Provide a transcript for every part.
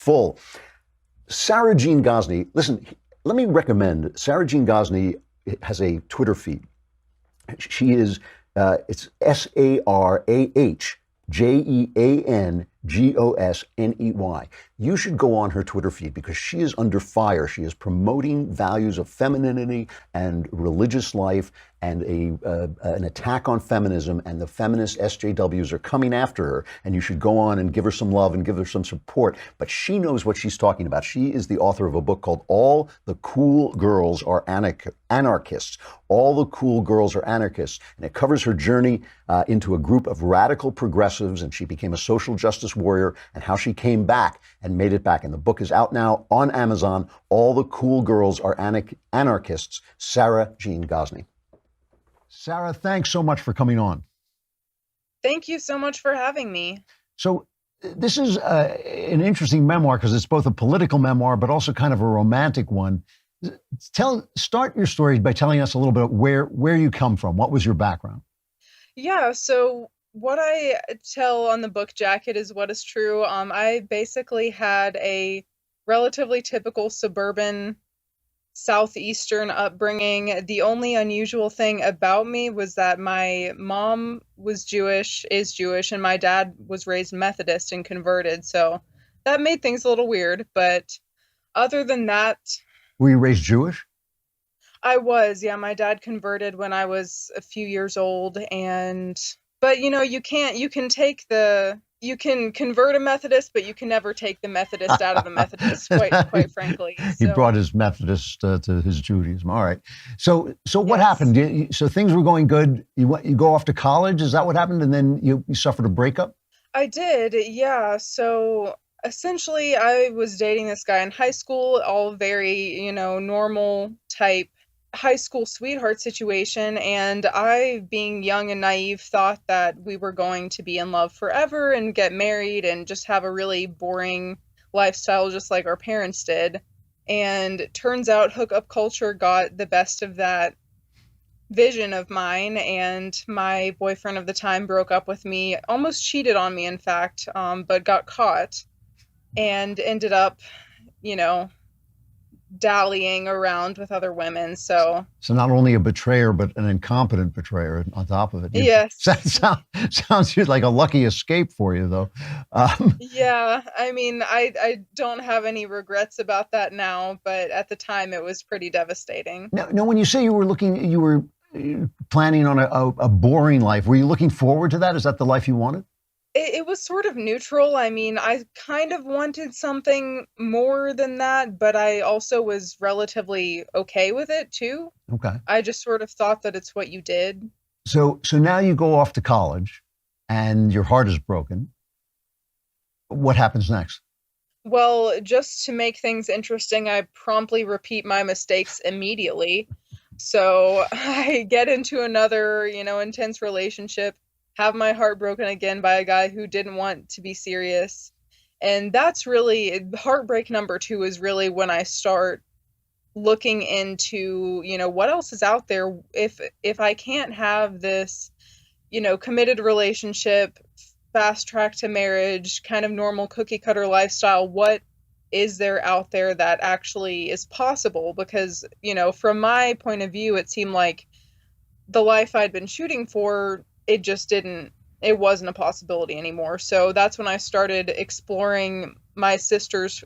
Full. Sarah Jean Gosney, listen, let me recommend Sarah Jean Gosney has a Twitter feed. She is, it's SarahJeangosney. You should go on her Twitter feed because she is under fire. She is promoting values of femininity and religious life and an attack on feminism, and the feminist SJWs are coming after her, and you should go on and give her some love and give her some support. But she knows what she's talking about. She is the author of a book called All the Cool Girls Are Anarchists. All the Cool Girls Are Anarchists. And it covers her journey into a group of radical progressives, and she became a social justice warrior, and how she came back and made it back. And the book is out now on Amazon. All the Cool Girls Are Anarchists. Sarah Jean Gosney. Sarah, thanks so much for coming on. Thank you so much for having me. So this is an interesting memoir because it's both a political memoir, but also kind of a romantic one. Start your story by telling us a little bit where you come from. What was your background? Yeah, so what I tell on the book jacket is what is true. I basically had a relatively typical suburban Southeastern upbringing. The only unusual thing about me was that my mom is Jewish, and my dad was raised Methodist and converted. So that made things a little weird. But other than that, were you raised Jewish? I was, yeah. My dad converted when I was a few years old, but you can convert a Methodist, but you can never take the Methodist out of the Methodist, quite frankly. He brought his Methodist to his Judaism. All right. So what happened? So things were going good. You go off to college. Is that what happened? And then you suffered a breakup? I did, yeah. So essentially, I was dating this guy in high school, all very, normal type high school sweetheart situation, and I, being young and naive, thought that we were going to be in love forever and get married and just have a really boring lifestyle just like our parents did. And it turns out hookup culture got the best of that vision of mine, and my boyfriend of the time broke up with me, almost cheated on me, in fact, but got caught and ended up, dallying around with other women. So not only a betrayer, but an incompetent betrayer on top of it. Yes. Sounds like a lucky escape for you, though. Yeah, I mean, I don't have any regrets about that now, but at the time it was pretty devastating. Now, when you say you were planning on a boring life, were you looking forward to that? Is that the life you wanted? It was sort of neutral. I mean, I kind of wanted something more than that, but I also was relatively okay with it too. Okay. I just sort of thought that it's what you did. So now you go off to college and your heart is broken. What happens next? Well, just to make things interesting, I promptly repeat my mistakes immediately. So I get into another, intense relationship, have my heart broken again by a guy who didn't want to be serious. And that's really, heartbreak number 2 is really when I start looking into, what else is out there. If I can't have this, committed relationship, fast track to marriage, kind of normal cookie cutter lifestyle, what is there out there that actually is possible? Because, from my point of view, it seemed like the life I'd been shooting for, it wasn't a possibility anymore. So that's when I started exploring my sister's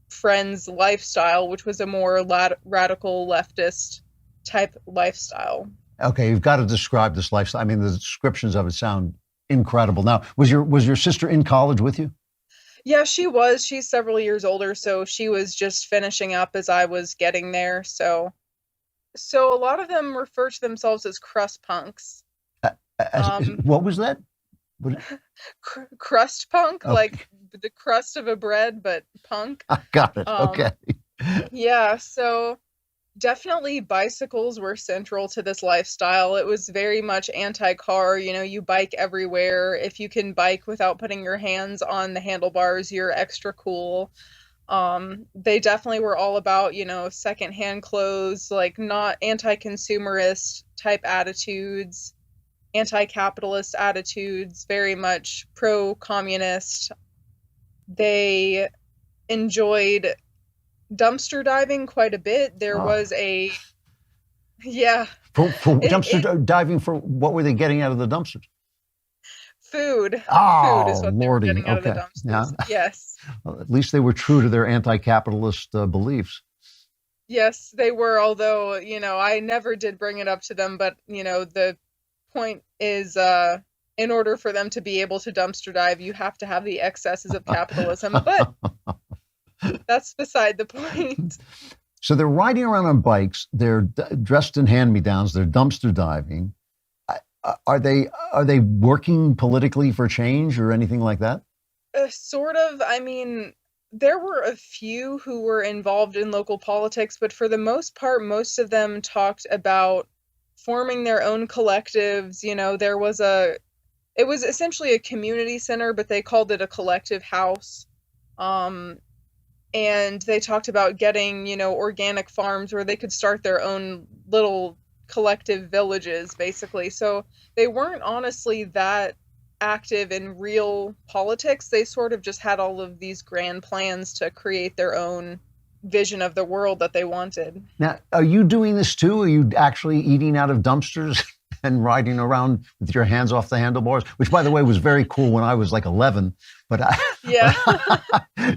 friend's lifestyle, which was a more radical leftist type lifestyle. Okay, you've got to describe this lifestyle. I mean, the descriptions of it sound incredible. Now, was your sister in college with you? Yeah, she was. She's several years older, so she was just finishing up as I was getting there. So a lot of them refer to themselves as crust punks. What was that? Crust punk, okay. Like the crust of a bread, but punk. I got it. Okay. Yeah, so definitely bicycles were central to this lifestyle. It was very much anti-car. You bike everywhere. If you can bike without putting your hands on the handlebars, you're extra cool. They definitely were all about, secondhand clothes, like not anti-consumerist type attitudes, anti-capitalist attitudes, very much pro-communist. They enjoyed dumpster diving quite a bit. There was yeah, for it, dumpster diving, for what were they getting out of the dumpsters? food. Food is Oh, what they were Lordy. getting out of the Okay. Yeah. dumpsters. Yes. Well, at least they were true to their anti-capitalist beliefs. Yes, they were, although, I never did bring it up to them, but, the point is, in order for them to be able to dumpster dive, you have to have the excesses of capitalism, but that's beside the point. So they're riding around on bikes. They're dressed in hand-me-downs. They're dumpster diving. Are they working politically for change or anything like that? Sort of. I mean, there were a few who were involved in local politics, but for the most part, most of them talked about forming their own collectives. It was essentially a community center, but they called it a collective house. Um, and they talked about getting, organic farms where they could start their own little collective villages, basically. So they weren't honestly that active in real politics. They sort of just had all of these grand plans to create their own vision of the world that they wanted. Now, are you doing this too? Are you actually eating out of dumpsters and riding around with your hands off the handlebars? Which, by the way, was very cool when I was like 11. But yeah.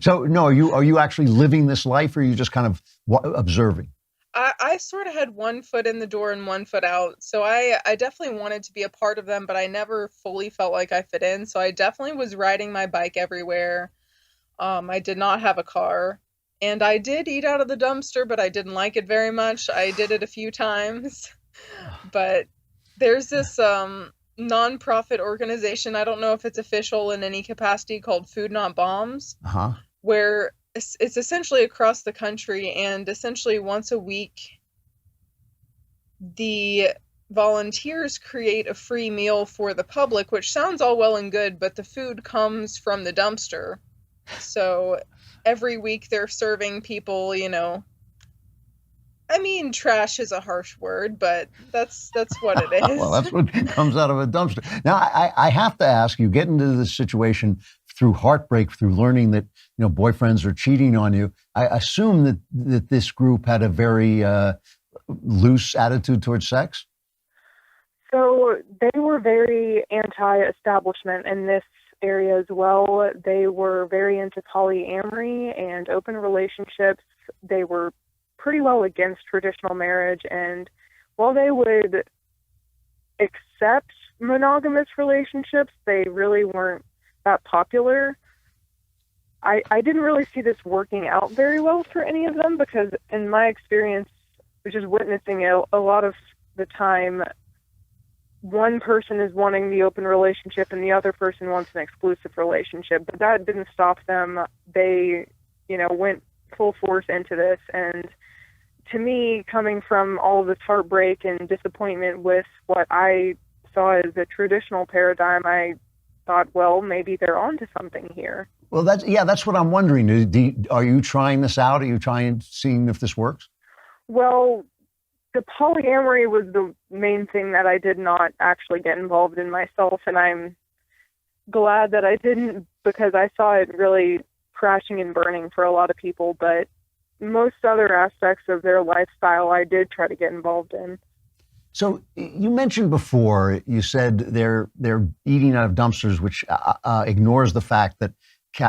So, no, are you actually living this life, or are you just kind of observing? I sort of had one foot in the door and one foot out. So I definitely wanted to be a part of them, but I never fully felt like I fit in. So I definitely was riding my bike everywhere. I did not have a car. And I did eat out of the dumpster, but I didn't like it very much. I did it a few times. But there's this nonprofit organization, I don't know if it's official in any capacity, called Food Not Bombs, where it's essentially across the country, and essentially once a week, the volunteers create a free meal for the public, which sounds all well and good, but the food comes from the dumpster. So every week they're serving people, I mean, trash is a harsh word, but that's what it is. Well, that's what comes out of a dumpster. Now, I have to ask, you get into this situation through heartbreak, through learning that, boyfriends are cheating on you. I assume that this group had a very loose attitude towards sex? So they were very anti-establishment in this area as well. They were very into polyamory and open relationships. They were pretty well against traditional marriage, and while they would accept monogamous relationships, they really weren't that popular. I didn't really see this working out very well for any of them, because in my experience, just witnessing it, a lot of the time, one person is wanting the open relationship and the other person wants an exclusive relationship, but that didn't stop them. They, went full force into this, and to me, coming from all of this heartbreak and disappointment with what I saw as a traditional paradigm, I thought, well, maybe they're onto something here. Well, that's what I'm wondering. Are you trying this out? Are you seeing if this works? Well, the polyamory was the main thing that I did not actually get involved in myself, and I'm glad that I didn't, because I saw it really crashing and burning for a lot of people. But most other aspects of their lifestyle, I did try to get involved in. So you mentioned before, you said they're eating out of dumpsters, which ignores the fact that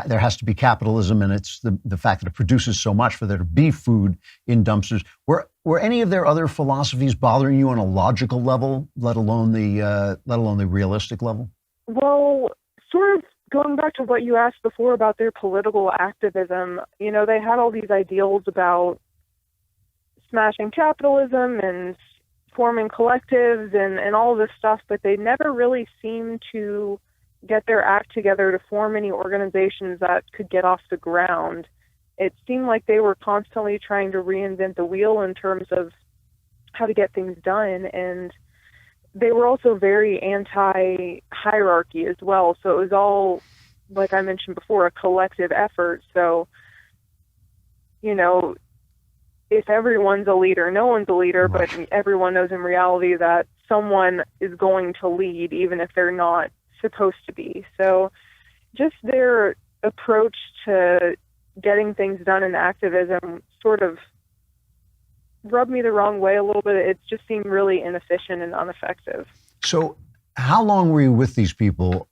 there has to be capitalism, and it's the fact that it produces so much for there to be food in dumpsters. Were any of their other philosophies bothering you on a logical level, let alone the realistic level? Well, sort of going back to what you asked before about their political activism, they had all these ideals about smashing capitalism and forming collectives and all this stuff, but they never really seemed to get their act together to form any organizations that could get off the ground. It seemed like they were constantly trying to reinvent the wheel in terms of how to get things done, and they were also very anti-hierarchy as well. So it was all, like I mentioned before, a collective effort. So, if everyone's a leader, no one's a leader, but everyone knows in reality that someone is going to lead, even if they're not supposed to be. So just their approach to getting things done in activism sort of rubbed me the wrong way a little bit. It just seemed really inefficient and ineffective. So how long were you with these people?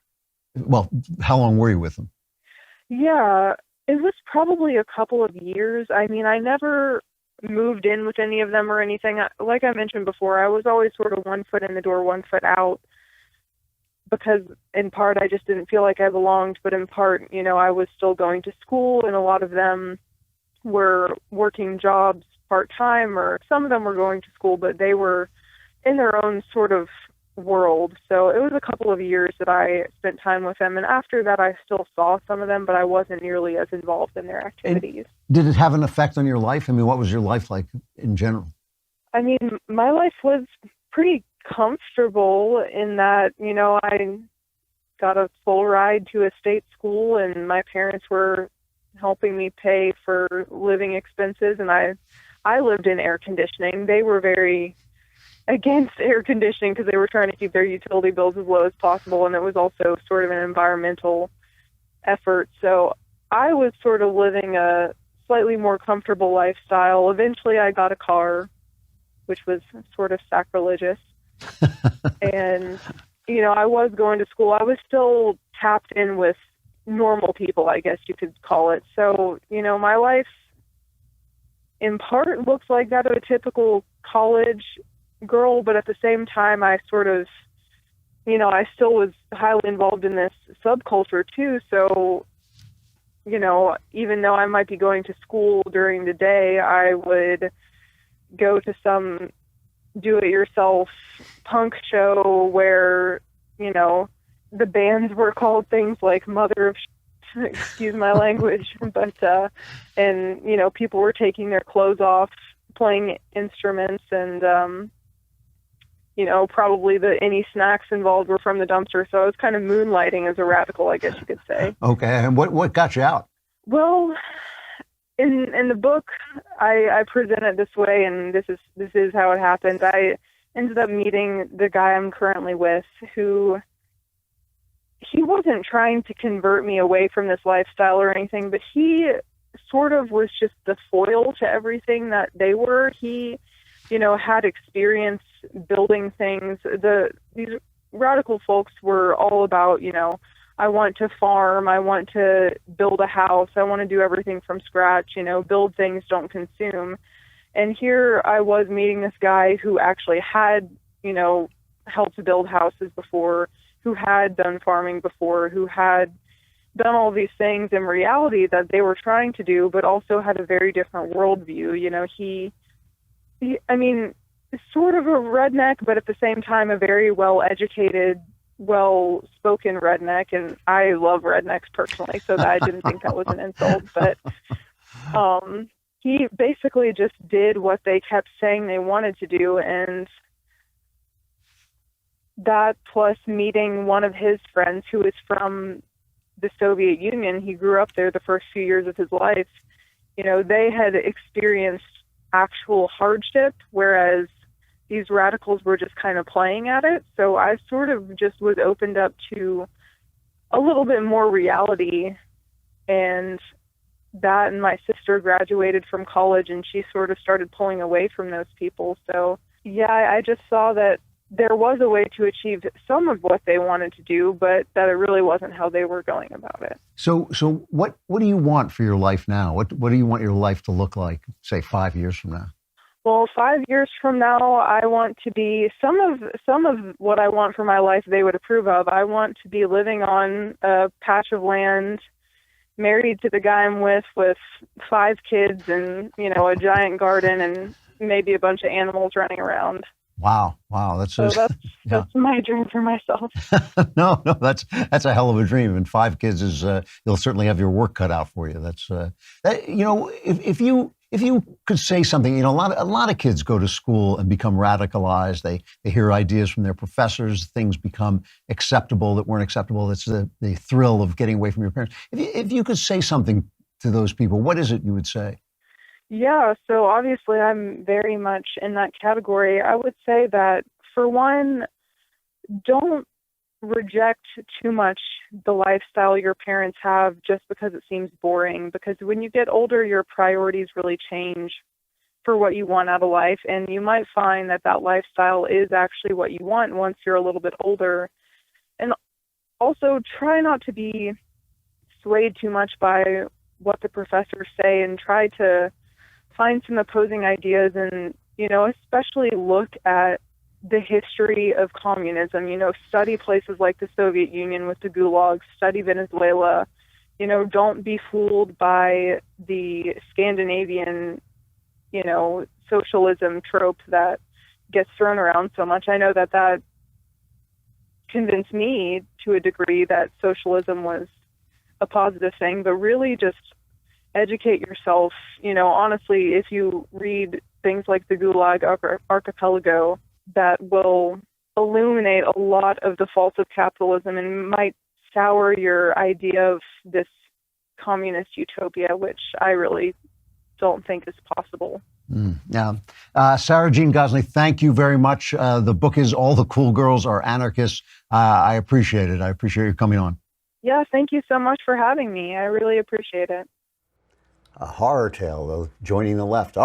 Well, how long were you with them? Yeah, it was probably a couple of years. I mean, I never moved in with any of them or anything. Like I mentioned before, I was always sort of 1 foot in the door, 1 foot out, because in part I just didn't feel like I belonged, but in part, you know, I was still going to school, and a lot of them were working jobs part-time, or some of them were going to school, but they were in their own sort of world. So it was a couple of years that I spent time with them, and after that I still saw some of them, but I wasn't nearly as involved in their activities. And did it have an effect on your life? I mean, what was your life like in general? I mean, my life was pretty comfortable in that, you know, I got a full ride to a state school, and my parents were helping me pay for living expenses, and I lived in air conditioning. They were very against air conditioning because they were trying to keep their utility bills as low as possible, and it was also sort of an environmental effort. So I was sort of living a slightly more comfortable lifestyle. Eventually I got a car, which was sort of sacrilegious. And, you know, I was going to school. I was still tapped in with normal people, I guess you could call it. So, you know, my life in part looks like that of a typical college girl, but at the same time, I sort of, you know, I still was highly involved in this subculture too. So, you know, even though I might be going to school during the day, I would go to some do-it-yourself punk show where, you know, the bands were called things like Mother of excuse my language, but and, you know, people were taking their clothes off, playing instruments, and you know, probably any snacks involved were from the dumpster. So I was kind of moonlighting as a radical, I guess you could say. Okay, and what got you out? Well, in the book, I present it this way, and this is how it happened. I ended up meeting the guy I'm currently with, who he wasn't trying to convert me away from this lifestyle or anything, but he sort of was just the foil to everything that they were. He, you know, had experience building things. These radical folks were all about, you know, I want to farm, I want to build a house, I want to do everything from scratch, you know, build things, don't consume. And here I was meeting this guy who actually had, you know, helped build houses before, who had done farming before, who had done all these things in reality that they were trying to do, but also had a very different worldview. You know, he I mean, sort of a redneck, but at the same time a very well-educated, well-spoken redneck, and I love rednecks personally, so that I didn't think that was an insult, but he basically just did what they kept saying they wanted to do, and that plus meeting one of his friends who is from the Soviet Union, he grew up there the first few years of his life, you know, they had experienced actual hardship, whereas these radicals were just kind of playing at it. So I sort of just was opened up to a little bit more reality, and that, and my sister graduated from college and she sort of started pulling away from those people. So yeah, I just saw that there was a way to achieve some of what they wanted to do, but that it really wasn't how they were going about it. So what do you want for your life now? What do you want your life to look like, say, 5 years from now? Well, 5 years from now, I want to be some of what I want for my life they would approve of. I want to be living on a patch of land, married to the guy I'm with 5 kids and, you know, a giant garden and maybe a bunch of animals running around. Wow, that's my dream for myself. no, that's a hell of a dream. And 5 kids is you'll certainly have your work cut out for you. That's you know, if you could say something, you know, a lot of kids go to school and become radicalized. They hear ideas from their professors. Things become acceptable that weren't acceptable. That's the thrill of getting away from your parents. If you could say something to those people, what is it you would say? Yeah, so obviously I'm very much in that category. I would say that, for one, don't reject too much the lifestyle your parents have just because it seems boring, because when you get older, your priorities really change for what you want out of life, and you might find that that lifestyle is actually what you want once you're a little bit older. And also try not to be swayed too much by what the professors say, and try to find some opposing ideas, and, you know, especially look at the history of communism. You know, study places like the Soviet Union with the gulags, study Venezuela. You know, don't be fooled by the Scandinavian, you know, socialism trope that gets thrown around so much. I know that that convinced me to a degree that socialism was a positive thing, but really just educate yourself. You know, honestly, if you read things like the Gulag Archipelago, that will illuminate a lot of the faults of capitalism and might sour your idea of this communist utopia, which I really don't think is possible. Yeah. Sarah Jean Gosney, thank you very much. The book is All the Cool Girls Are Anarchists. I appreciate it. I appreciate you coming on. Yeah, thank you so much for having me. I really appreciate it. A horror tale, though, joining the left.